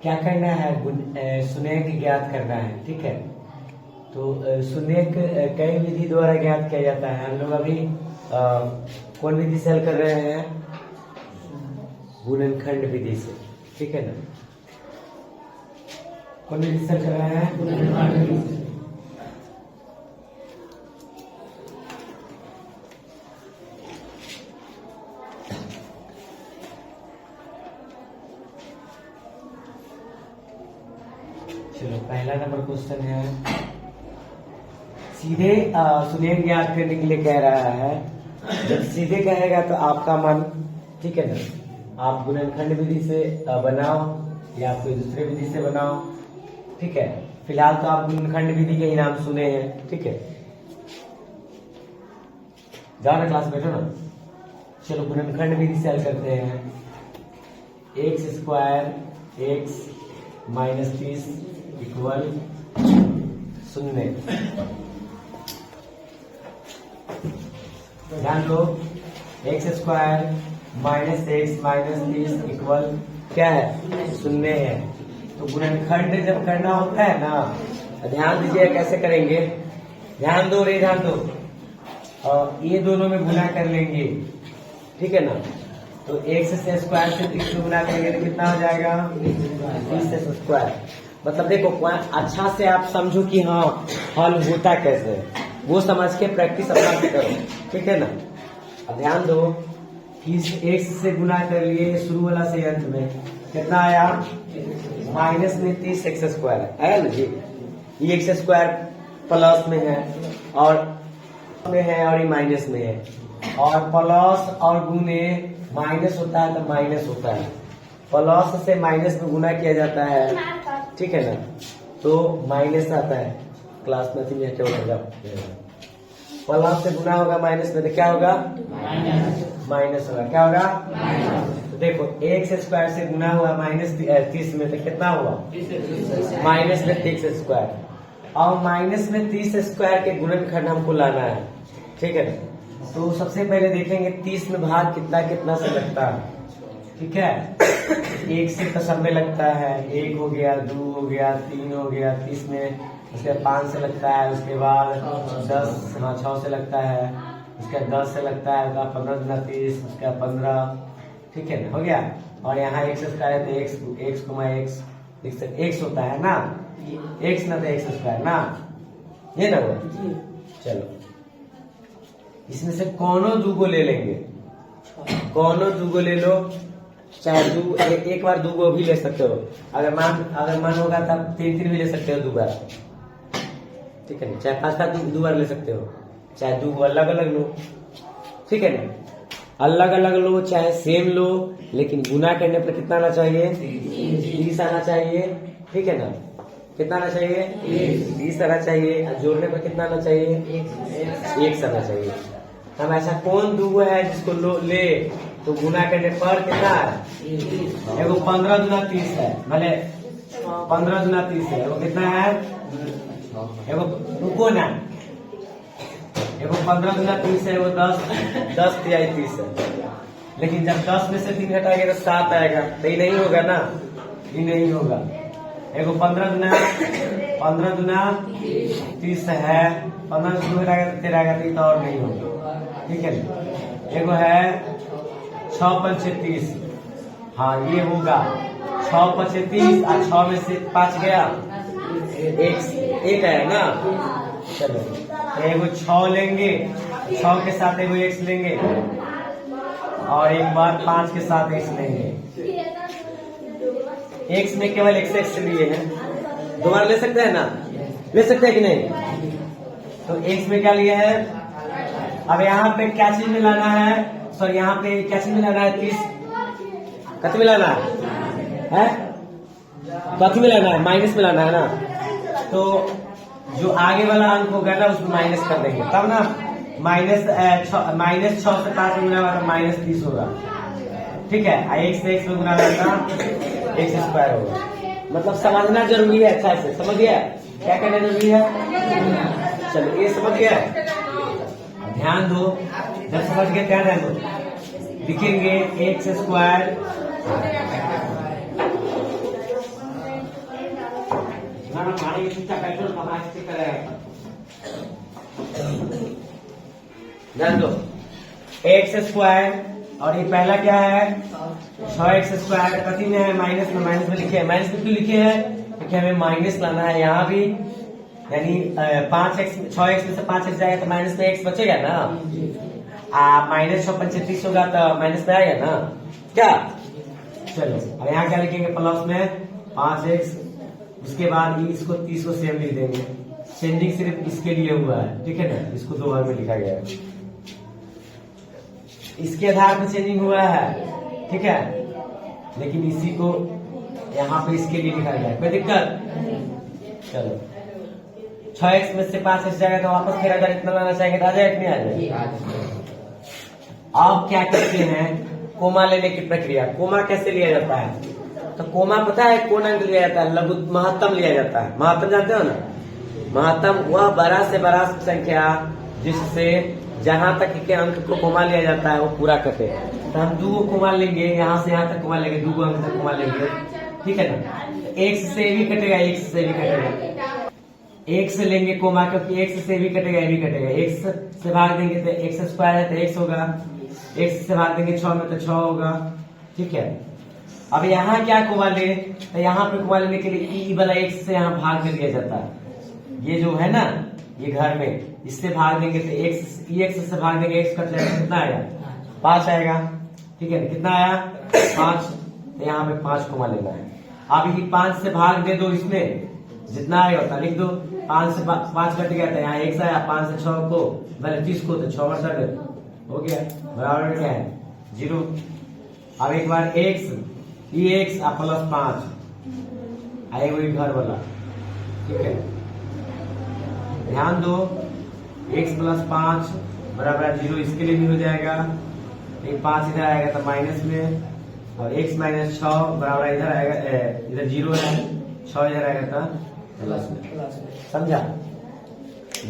क्या करना है, शून्यक ज्ञात करना है। ठीक है, तो शून्यक कई विधि द्वारा ज्ञात किया जाता है। हम लोग अभी कौन विधि से हल कर रहे हैं? गुणनखंड विधि से। ठीक है ना, कौन विधि से हल कर रहे हैं? गुणनखंड विधि से। चलो, पहला नंबर क्वेश्चन है, सीधे शून्यक ज्ञात करने के लिए कह रहा है। जब सीधे कहेगा तो आपका मन, ठीक है ना, आप गुणनखंड विधि से बनाओ या कोई दूसरे विधि से बनाओ। ठीक है, फिलहाल तो आप गुणनखंड विधि के ही नाम सुने हैं। ठीक है, जाओ ना क्लास, बैठो ना। चलो, गुणनखंड विधि से हल करते हैं। X square x minus 30 equal 0। ध्यान दो, x square minus x minus 30 equal क्या है? 0 है। तो गुणनखंड जब करना होता है ना, ध्यान दीजिए कैसे करेंगे। ध्यान दो रे, ध्यान दो। और ये दोनों में गुना कर लेंगे। ठीक है ना, तो एक्स से स्क्वायर से 30 गुना करेंगे तो कितना हो जाएगा? 30 स्क्वायर। मतलब देखो, अच्छा से आप समझो कि हाँ हल होता कैसे है, वो समझ के प्रैक्टिस अपना से करो। ठीक है ना, अब ध्यान दो, इस एक्स से गुना कर लिए शुरू वाला से अंत में, कितना आया? माइनस में 30 एक्स स्क्वायर है ना जी। ये एक्स स्क्वायर प्लस में है और ये माइनस में है, और प्लस और गुने माइनस होता है तो माइनस होता है। प्लस से माइनस में गुना किया जाता है। ठीक है ना, तो माइनस आता है। क्लास में थी क्या होगा? प्लस से गुना होगा माइनस में तो क्या होगा? माइनस होगा। क्या होगा? तो देखो, एक्स स्क्वायर से गुना हुआ माइनस 30 में तो कितना हुआ? माइनस में 30 स्क्वायर। और माइनस में 30 स्क्वायर के गुणनखंड हमको लाना है। ठीक है, तो सबसे पहले देखेंगे 30 में भाग कितना कितना से लगता है। ठीक है, 1 से तो सब में लगता है। 1 हो गया, 2 हो गया, 3 हो गया 30 में। उसके बाद 5 से लगता है, उसके बाद 10, हाँ 6 से लगता है, उसके बाद 10 से लगता है, 15 गुना 30, उसके बाद 15। ठीक है ना, हो गया। और यहाँ एक्स स्क्वायर है तो एक्स गुमा एक्स होता है ना, एक्स ना तो एक्स स्क्वायर ना, ये ना हुआ। चलो, इसमें से कोनो दूगो ले लेंगे। कोनो दूगो ले लो, चाहे एक बार दूगो भी ले सकते हो। अगर मन होगा तब 3 भी ले सकते हो 2 बार। ठीक है ना, चाहे 5 2 बार ले सकते हो, चाहे 2 अलग अलग लो। ठीक है ना, अलग अलग लो चाहे सेम लो, लेकिन गुना करने पर कितना आना चाहिए? 30 आना चाहिए। ठीक है ना, कितना आना चाहिए? 30 आना चाहिए। और जोड़ने पर कितना आना चाहिए? 1 आना चाहिए। हम ऐसा कौन दूगो है जिसको ले तो गुना करने पर कितना है? एगो 15 गुना 30 है, भले 15 गुना 30 है। वो कितना है? एगो रुको ना, एगो 15 गुना 30 है, वो 10 तिहाई 30 है। लेकिन जब 10 में से 3 हटाएंगे तो 7 आएगा, तो ये नहीं होगा ना, ये नहीं होगा। एगो 15 गुना 30 है, 15 से 2 हटाएगा तो 13 आएगा, तो ये तो और नहीं होगा। ठीक है, एगो है 6 पंचे 30, हाँ ये होगा 6 पंचे 30, और 6 में से 5 गया, एक है ना। चलो, एगो 6 लेंगे, 6 के साथ एगो x लेंगे, और एक बार 5 के साथ x लेंगे। x में केवल x लिए हैं, 2 बार ले सकते हैं ना, ले सकते हैं कि नहीं? तो x में क्या लिए है? अब यहाँ पे क्या चीज मिलाना है? सॉरी, यहाँ पे क्या चीज मिलाना है? 30 कत मिलाना है? कत मिलाना है? माइनस मिलाना है ना। तो जो आगे वाला अंक होगा ना उसमें माइनस कर देंगे, तब ना -6 से 5 में गुना होगा तो -30 होगा। ठीक है, x से x में गुना होगा x स्क्वायर होगा। मतलब समझना जरूरी है, अच्छा से समझ गया क्या करना जरूरी है। चलो, ये समझ गया, ध्यान दो, जब समझ गया क्या ध्यान दो। लिखेंगे एक्स स्क्वायर ध्यान दो, एक्स स्क्वायर और ये पहला क्या है 6x स्क्वायर, कथी में है माइनस में लिखे हैं। माइनस में क्यों लिखे हैं क्योंकि हमें माइनस लाना है यहाँ भी, यानी 5x 6x में से 5x जाएगा तो माइनस में x बचेगा ना, माइनस 6 पंचे 30 होगा तो माइनस में आएगा ना क्या। चलो अब यहाँ क्या लिखेंगे प्लस में 5x, उसके बाद इसको 30 को सेम लिख देंगे। चेंजिंग सिर्फ इसके लिए हुआ है, ठीक है ना, इसको 2 बार में लिखा गया है, इसके आधार पर चेंजिंग हुआ है, ठीक है, लेकिन इसी को यहाँ पे इसके लिए लिखा गया है, कोई दिक्कत। चलो 6x में से 5x जाएगा तो वापस फिर अगर इतना लाना चाहेंगे तो आ जाएगा कि नहीं आ जाएगा। अब क्या करते हैं कोमा लेने की प्रक्रिया। कोमा कैसे लिया जाता है, तो कोमा पता है कौन अंक लिया जाता है, लघु महत्तम लिया जाता है। महत्तम जानते हो ना, महत्तम वह बड़ा से बड़ा संख्या जिससे जहां तक के अंक को कोमा लिया जाता है वो पूरा कटे। तो हम 2 कोमा लेंगे, यहाँ से यहाँ तक कोमा लेंगे, 2 अंक तक कोमा लेंगे, ठीक है ना। x से भी कटेगा, x से भी कटेगा, x से लेंगे कोमा क्योंकि x से भी कटेगा, ये भी कटेगा। x से भाग देंगे तो x स्क्वायर है तो x होगा, x से भाग देंगे 6 में तो 6 होगा, ठीक है। अब यहाँ क्या कोमा ले, तो यहाँ पे कोमा लेने के लिए ई वाला x से यहाँ भाग कर दिया जाता है। ये जो है ना ये घर में इससे भाग देंगे तो x से भाग देंगे, x कट जाएगा, कितना आएगा 5 आएगा, ठीक है। कितना आया 5, तो यहाँ पे 5 कोमा लेना है। अब ये 5 से भाग दे दो, इसमें जितना आएगा उतना लिख दो। 5 से 5 कट गया था, यहाँ x आया, 5 से 6 को मैंने 30 को तो 6 और 7 हो गया, बराबर में क्या है 0। अब एक बार x ये x प्लस 5 आएगा वही घर वाला, ठीक है। ध्यान दो x प्लस 5 बराबर 0, इसके लिए भी हो जाएगा। एक 5 इधर आएगा तो माइनस में, और x माइनस 6 बराबर इधर आएगा, इधर 0 है, 6 इधर आएगा तो प्लस में, समझा।